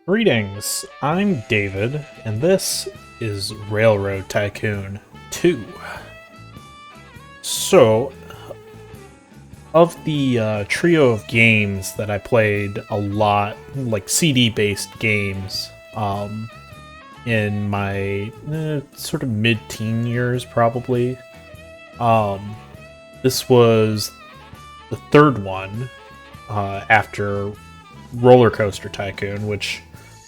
Greetings, I'm David, and this is Railroad Tycoon 2. So, of the trio of games that I played a lot, like CD-based games, in my sort of mid-teen years, probably, this was the third one after Roller Coaster Tycoon, which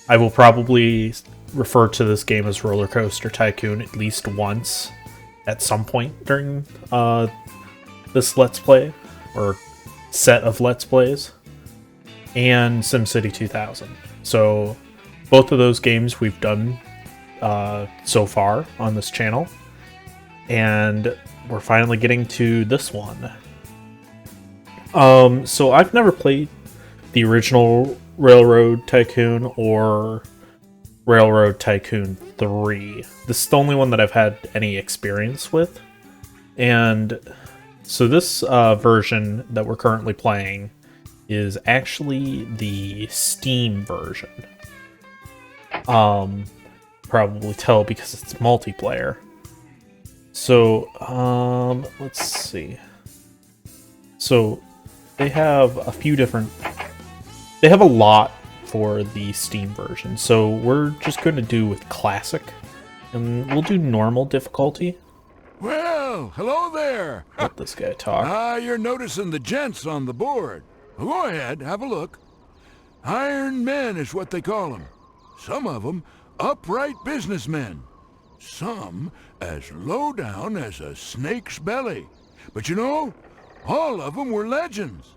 I will probably refer to this game as Roller Coaster Tycoon at least once at some point during this Let's Play, or set of Let's Plays, and SimCity 2000. So both of those games we've done so far on this channel, and we're finally getting to this one. So I've never played the original Railroad Tycoon or Railroad Tycoon 3. This is the only one that I've had any experience with. And so this version that we're currently playing is actually the Steam version. Probably tell because it's multiplayer. So, let's see. So, they have a few different... They have a lot for the Steam version, so we're just going to do with Classic, and we'll do normal difficulty. Well, hello there. Let this guy talk. You're noticing the gents on the board. Well, go ahead, have a look. Iron men is what they call them. Some of them upright businessmen. Some as low down as a snake's belly. But you know, all of them were legends.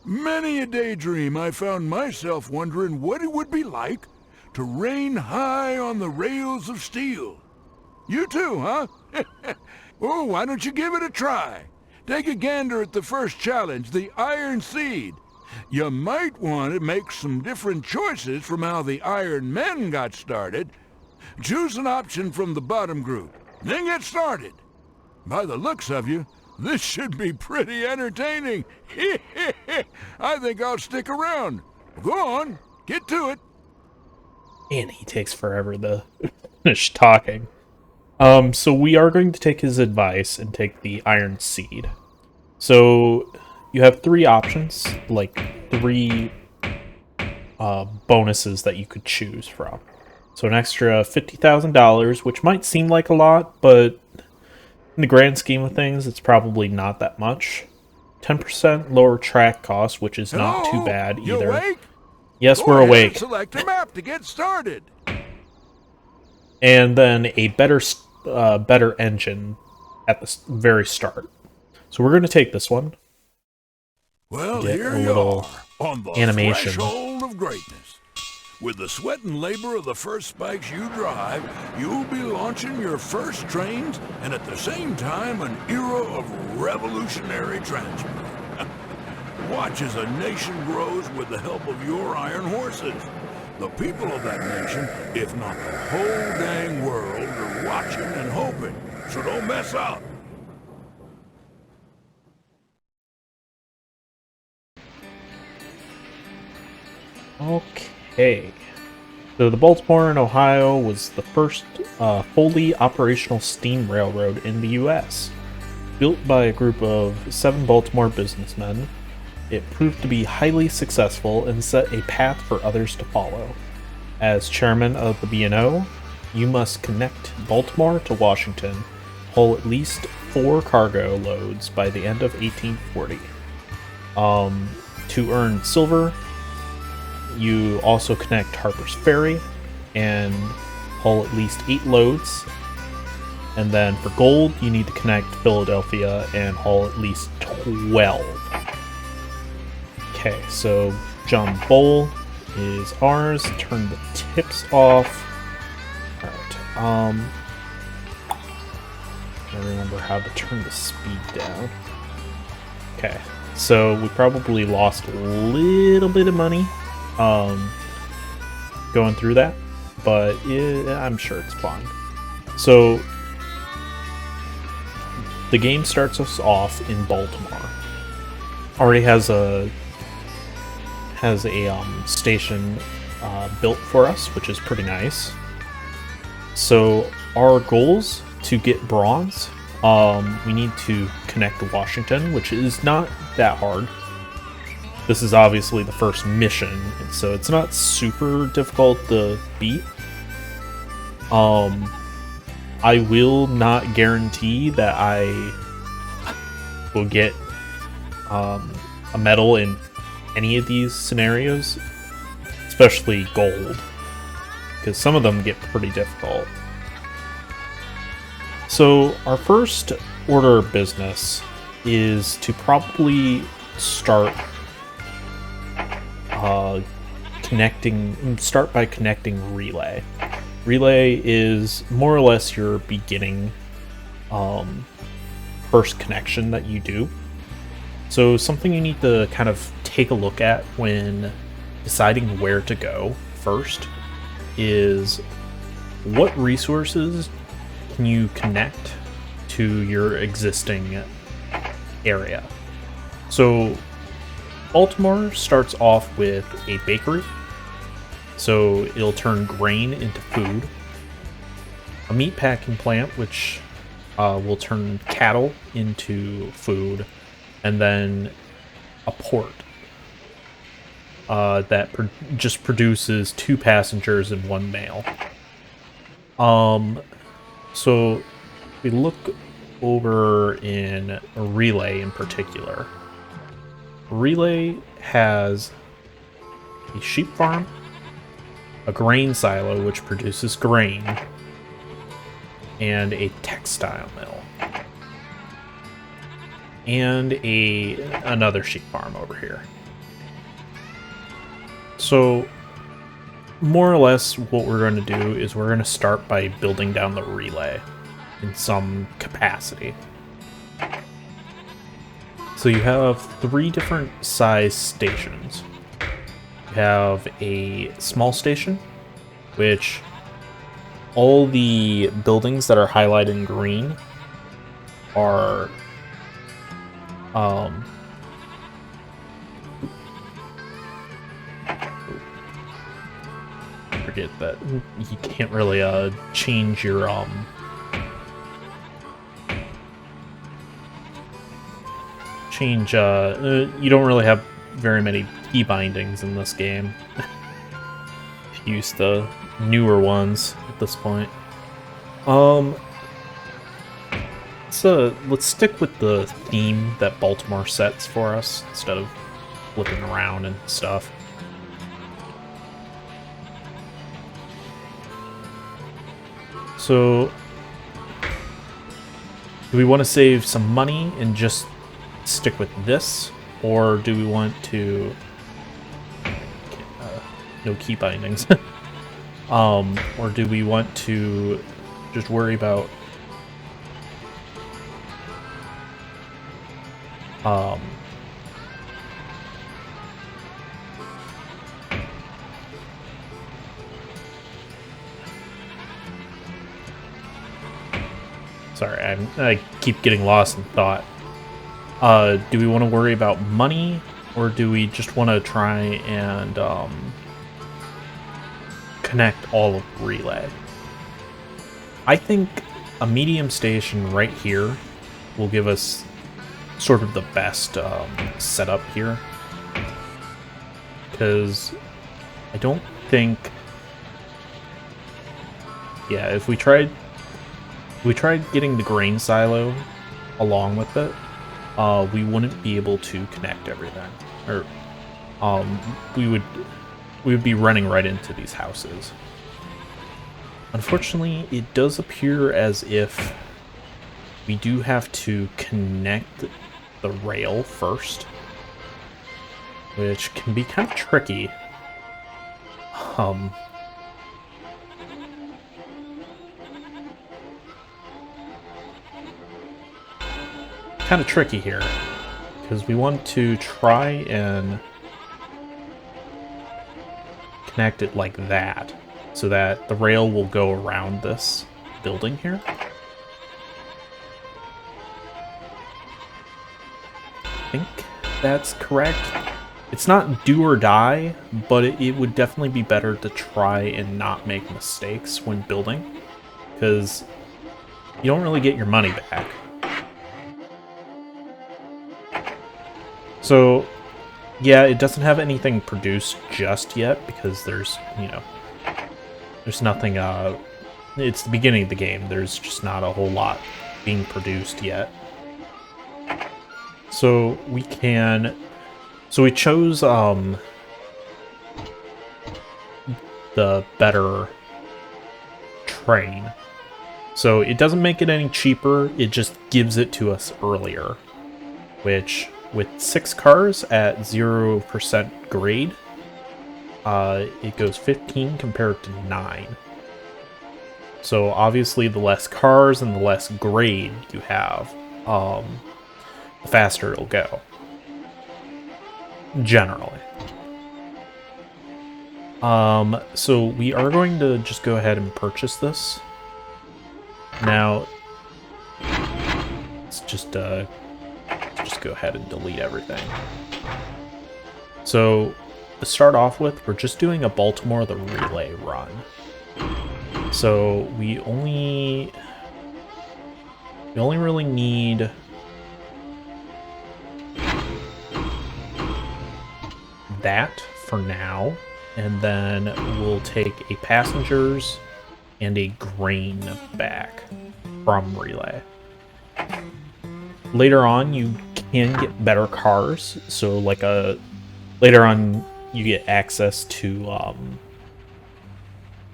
Many a daydream I found myself wondering what it would be like to reign high on the rails of steel. You too, huh? Oh, why don't you give it a try? Take a gander at the first challenge, the Iron Seed. You might want to make some different choices from how the Iron Men got started. Choose an option from the bottom group, then get started. By the looks of you, this should be pretty entertaining. I think I'll stick around. Go on, get to it. And he takes forever to finish talking. So we are going to take his advice and take the Iron Seed. So you have three options, like three bonuses that you could choose from. So an extra $50,000, which might seem like a lot, but in the grand scheme of things, it's probably not that much. 10% lower track cost, which is not too bad either. You awake? Yes, Go we're ahead awake. And select a map to get started. And then a better engine at the very start. So we're going to take this one. Well, Get here a you little are, on the animation. threshold of greatness. With the sweat and labor of the first spikes you drive, you'll be launching your first trains, and at the same time, an era of revolutionary transport. Watch as a nation grows with the help of your iron horses. The people of that nation, if not the whole dang world, are watching and hoping, so don't mess up. Okay. So the Baltimore and Ohio was the first fully operational steam railroad in the U.S. Built by a group of 7 Baltimore businessmen, it proved to be highly successful and set a path for others to follow. As chairman of the B&O, you must connect Baltimore to Washington, haul at least 4 cargo loads by the end of 1840. To earn silver, you also connect Harper's Ferry and haul at least 8 loads. And then for gold, you need to connect Philadelphia and haul at least 12. Okay, so John Bull is ours. Turn the tips off. Alright, I remember how to turn the speed down. Okay, so we probably lost a little bit of money going through that, but I'm sure it's fine. So the game starts us off in Baltimore. Already has a station built for us, which is pretty nice. So our goals to get bronze, we need to connect Washington, which is not that hard. This is obviously the first mission, so it's not super difficult to beat. I will not guarantee that I will get a medal in any of these scenarios, especially gold, because some of them get pretty difficult. So our first order of business is to probably start start by connecting Relay. Relay is more or less your beginning first connection that you do. So something you need to kind of take a look at when deciding where to go first is what resources can you connect to your existing area. So Baltimore starts off with a bakery, so it'll turn grain into food, a meat packing plant, which will turn cattle into food, and then a port that just produces 2 passengers and 1 mail. So we look over in Relay in particular. Relay has a sheep farm, a grain silo which produces grain, and a textile mill, and another sheep farm over here. So more or less what we're going to do is we're going to start by building down the relay in some capacity. So you have 3 different size stations. You have a small station, which all the buildings that are highlighted in green are forget that you can't really change your you don't really have very many key bindings in this game. Use the newer ones at this point. So let's stick with the theme that Baltimore sets for us instead of flipping around and stuff. So do we want to save some money and just stick with this, or do we want to no key bindings or do we want to just worry about sorry, I keep getting lost in thought. Do we want to worry about money, or do we just want to try and connect all of Relay? I think a medium station right here will give us sort of the best setup here, because I don't think, yeah, if we tried getting the grain silo along with it, we wouldn't be able to connect everything, or we would be running right into these houses. Unfortunately, it does appear as if we do have to connect the rail first, which can be kind of tricky. Kind of tricky here, because we want to try and connect it like that, so that the rail will go around this building here. I think that's correct. It's not do or die, but it would definitely be better to try and not make mistakes when building, because you don't really get your money back. So, yeah, it doesn't have anything produced just yet, because there's, you know, there's nothing, it's the beginning of the game, there's just not a whole lot being produced yet. So we chose, the better train. So it doesn't make it any cheaper, it just gives it to us earlier, which, with 6 cars at 0% grade, it goes 15 compared to 9. So obviously the less cars and the less grade you have, the faster it'll go. Generally. So we are going to just go ahead and purchase this. Now, let's just go ahead and delete everything. So, to start off with, we're just doing a Baltimore the relay run. So we only really need that for now, and then we'll take a passengers and a grain back from relay. Later on, you can get better cars, so like later on you get access to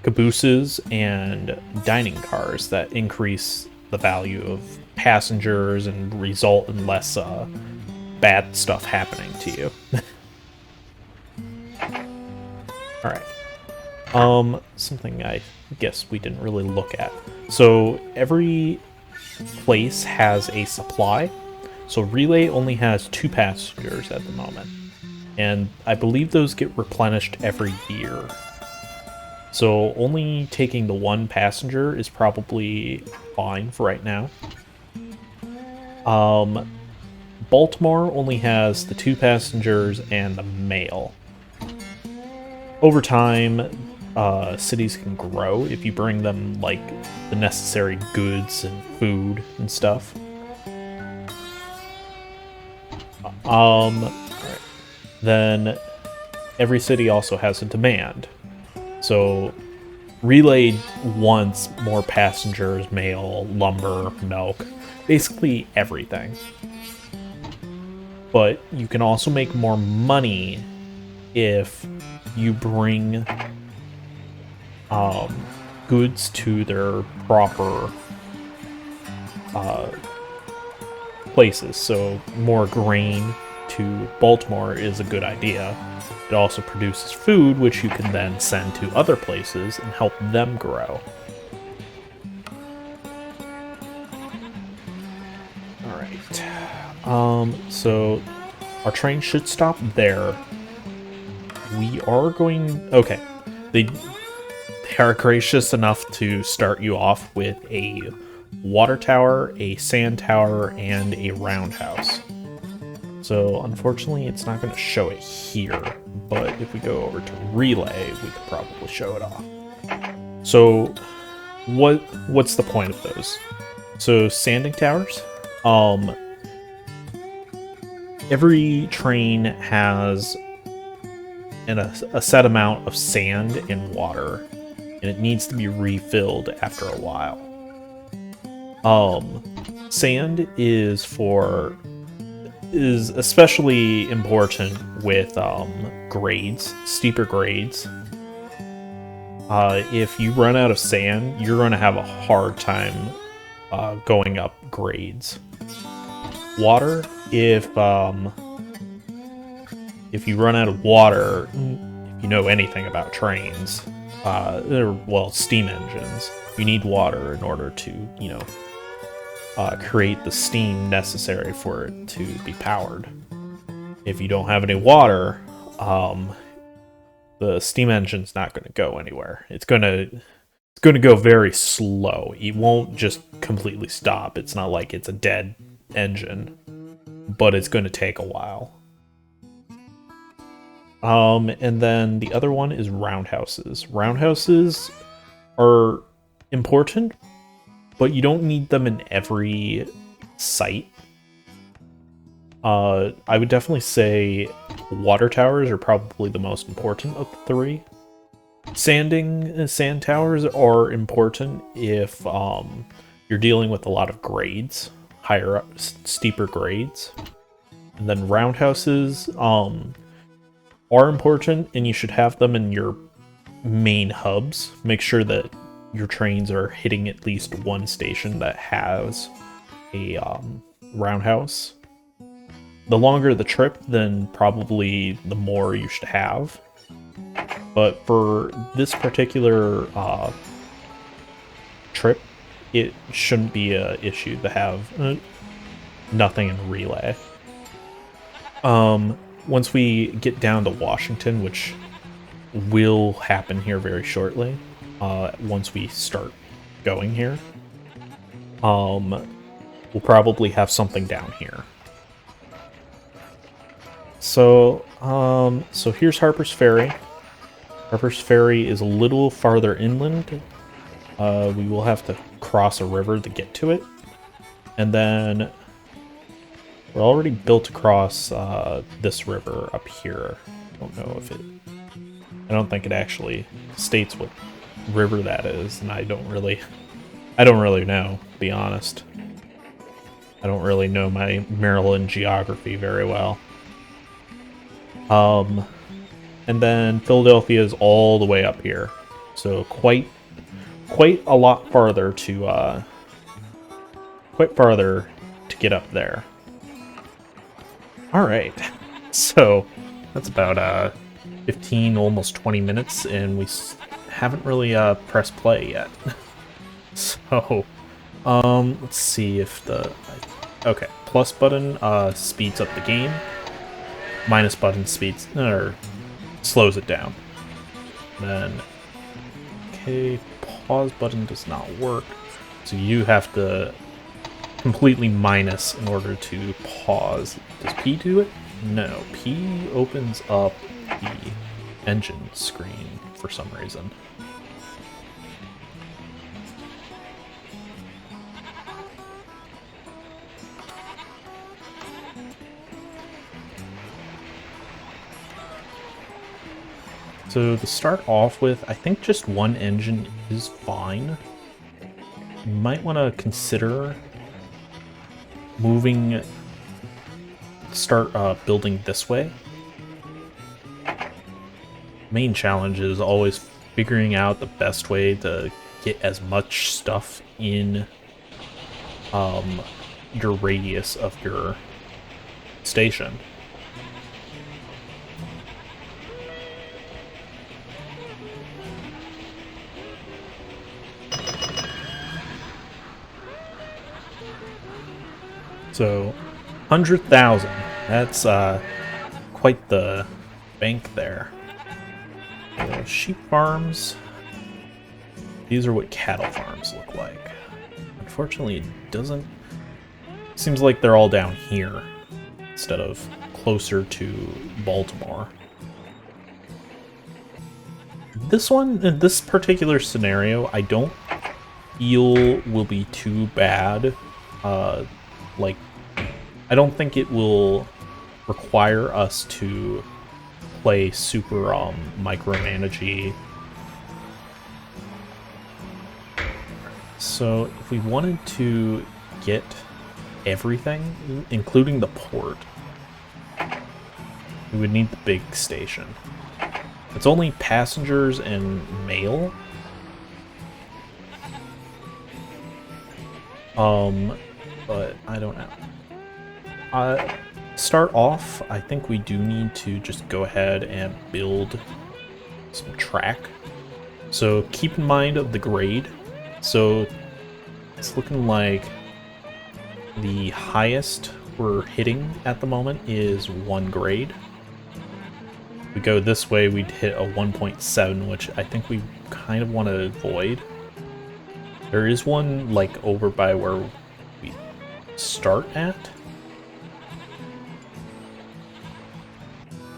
cabooses and dining cars that increase the value of passengers and result in less bad stuff happening to you. Alright. Something I guess we didn't really look at. So every place has a supply. So relay only has 2 passengers at the moment. And I believe those get replenished every year. So only taking the 1 passenger is probably fine for right now. Baltimore only has the 2 passengers and the mail. Over time, cities can grow if you bring them, like, the necessary goods and food and stuff. Alright. Then every city also has a demand. So relay wants more passengers, mail, lumber, milk, basically everything. But you can also make more money if you bring goods to their proper places. So more grain to Baltimore is a good idea. It also produces food, which you can then send to other places and help them grow. Alright. So our train should stop there. We are going... Okay. They are gracious enough to start you off with a water tower, a sand tower, and a roundhouse. So unfortunately it's not going to show it here, but if we go over to relay, we could probably show it off. So what's the point of those? So sanding towers, every train has a set amount of sand and water, and it needs to be refilled after a while. Sand is especially important with grades, steeper grades. If you run out of sand, you're going to have a hard time going up grades. Water, if you run out of water, if you know anything about trains, well, steam engines, you need water in order to, you know, create the steam necessary for it to be powered. If you don't have any water, the steam engine's not going to go anywhere. It's going to go very slow. It won't just completely stop. It's not like it's a dead engine, but it's going to take a while. And then the other one is roundhouses. Roundhouses are important, but you don't need them in every site. I would definitely say water towers are probably the most important of the three. Sand towers are important if you're dealing with a lot of grades, higher up, steeper grades. And then roundhouses are important, and you should have them in your main hubs. Make sure that your trains are hitting at least one station that has a roundhouse. The longer the trip, then probably the more you should have. But for this particular trip, it shouldn't be an issue to have nothing in relay. Once we get down to Washington, which will happen here very shortly, once we start going here, we'll probably have something down here. So here's Harper's Ferry. Harper's Ferry is a little farther inland. We will have to cross a river to get to it. And then we're already built across this river up here. I don't think it actually states what river that is, and I don't really know, to be honest. I don't really know my Maryland geography very well. And then Philadelphia is all the way up here, so quite a lot farther to get up there. All right, so that's about 15, almost 20 minutes, and we haven't really pressed play yet. So let's see if okay, plus button speeds up the game. Minus button slows it down. Then, okay, pause button does not work. So you have to completely minus in order to pause. Does P do it? No. P opens up the engine screen for some reason. So to start off with, I think just one engine is fine. You might want to consider start building this way. Main challenge is always figuring out the best way to get as much stuff in your radius of your station. So, 100,000. That's quite the bank there. Sheep farms. These are what cattle farms look like. Unfortunately, it doesn't. Seems like they're all down here instead of closer to Baltimore. This one, in this particular scenario, I don't feel will be too bad. Like, I don't think it will require us to play super micromanagey. So if we wanted to get everything, including the port, we would need the big station. It's only passengers and mail. But I don't know. Start off, I think we do need to just go ahead and build some track. So keep in mind of the grade. So it's looking like the highest we're hitting at the moment is 1 grade. If we go this way, we'd hit a 1.7, which I think we kind of want to avoid. There is one like over by where we start at.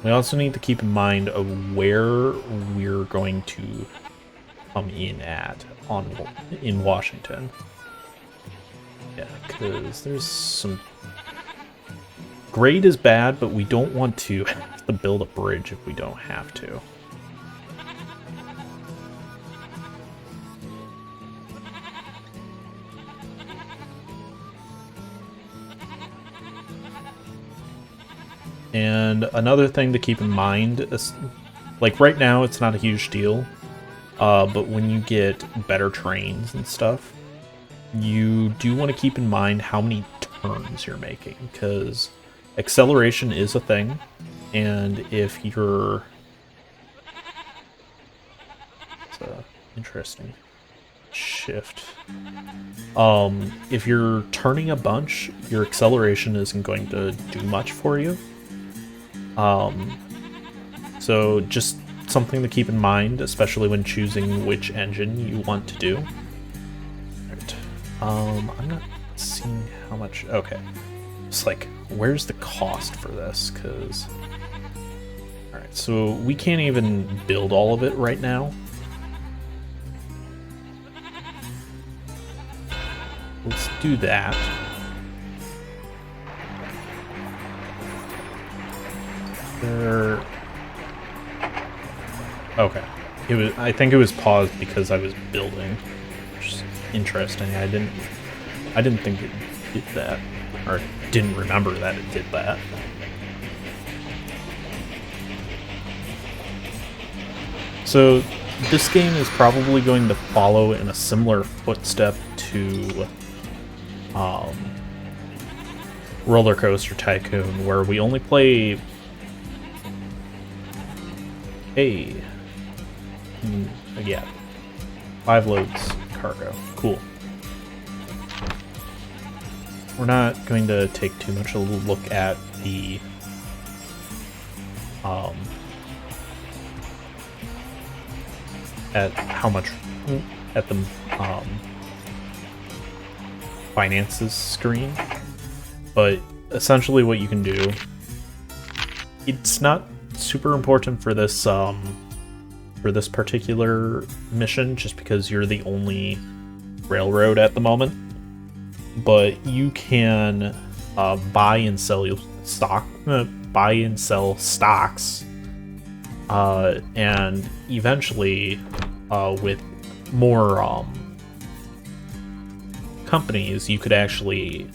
We also need to keep in mind of where we're going to come in at in Washington. Yeah, because there's some... Grade is bad, but we don't want to have to build a bridge if we don't have to. And another thing to keep in mind is, like right now it's not a huge deal, but when you get better trains and stuff, you do want to keep in mind how many turns you're making, because acceleration is a thing, and if you're... It's a interesting shift. If you're turning a bunch, your acceleration isn't going to do much for you. So just something to keep in mind, especially when choosing which engine you want to do. Right. I'm not seeing how much... Okay. It's like, where's the cost for this? Because... Alright, so we can't even build all of it right now. Let's do that. Okay. I think it was paused because I was building, which is interesting. I didn't think it did that, or didn't remember that it did that. So this game is probably going to follow in a similar footstep to Roller Coaster Tycoon, where we only play... Hey. Yeah. 5 loads cargo. Cool. We're not going to take too much of a look at the at how much at the finances screen, but essentially what you can do, it's not super important for this particular mission, just because you're the only railroad at the moment. But you can buy and sell stocks, and eventually, with more companies, you could actually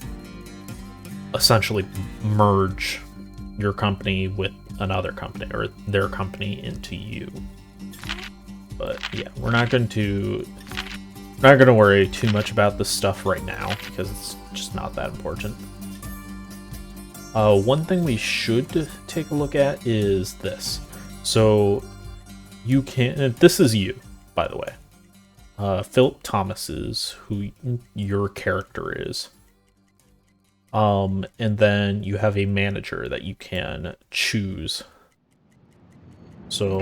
essentially merge your company with another company, or their company into you. But yeah, we're not going to worry too much about this stuff right now, because it's just not that important. One thing we should take a look at is this. So you can... This is you, by the way. Philip Thomas is who your character is. And then you have a manager that you can choose. So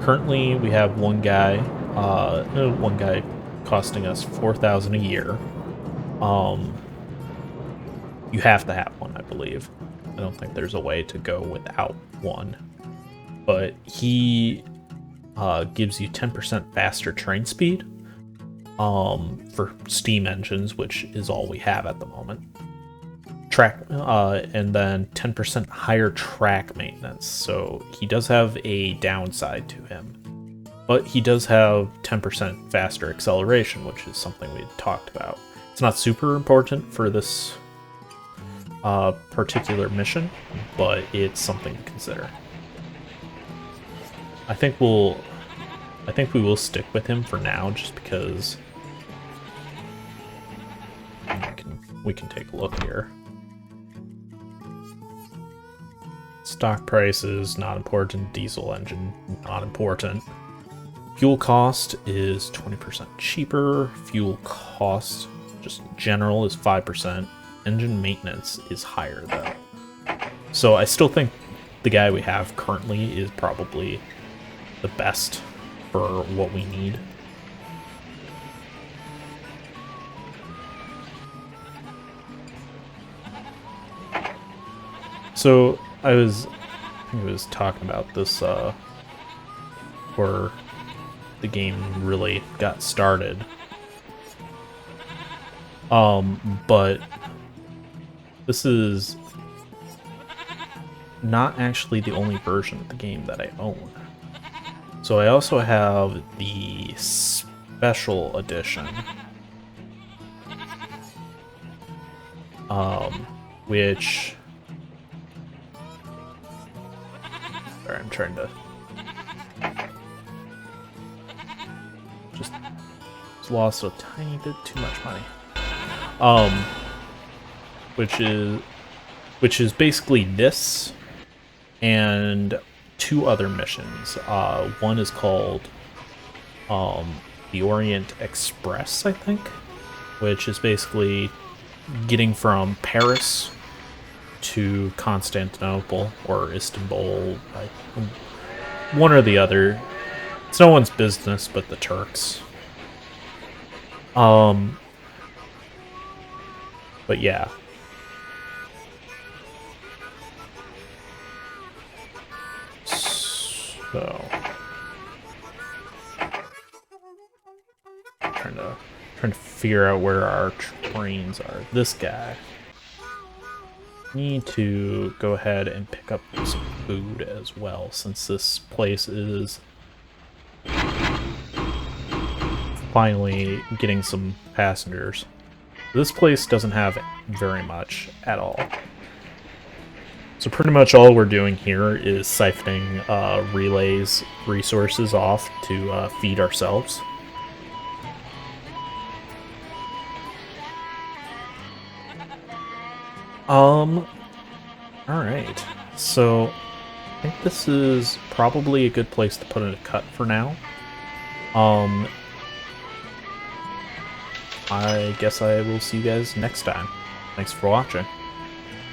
currently we have one guy costing us $4,000 a year. You have to have one, I believe. I don't think there's a way to go without one. But he gives you 10% faster train speed for steam engines, which is all we have at the moment. And then 10% higher track maintenance. So he does have a downside to him. But he does have 10% faster acceleration, which is something we talked about. It's not super important for this particular mission, but it's something to consider. I think we will stick with him for now, just because we can take a look here. Stock prices, not important. Diesel engine, not important. Fuel cost is 20% cheaper. Fuel cost, just general, is 5%. Engine maintenance is higher, though. So I still think the guy we have currently is probably the best for what we need. So I was think he was talking about this, where the game really got started. But this is not actually the only version of the game that I own. So I also have the special edition, which, sorry, I'm trying to just lost a tiny bit too much money. Which is basically this and two other missions. One is called the Orient Express, I think, which is basically getting from Paris to Constantinople or Istanbul, one or the other. It's no one's business but the Turks. But yeah. So trying to figure out where our trains are. This guy. Need to go ahead and pick up some food as well, since this place is finally getting some passengers. This place doesn't have very much at all. So pretty much all we're doing here is siphoning relays resources off to feed ourselves. Alright. So I think this is probably a good place to put in a cut for now. I guess I will see you guys next time. Thanks for watching.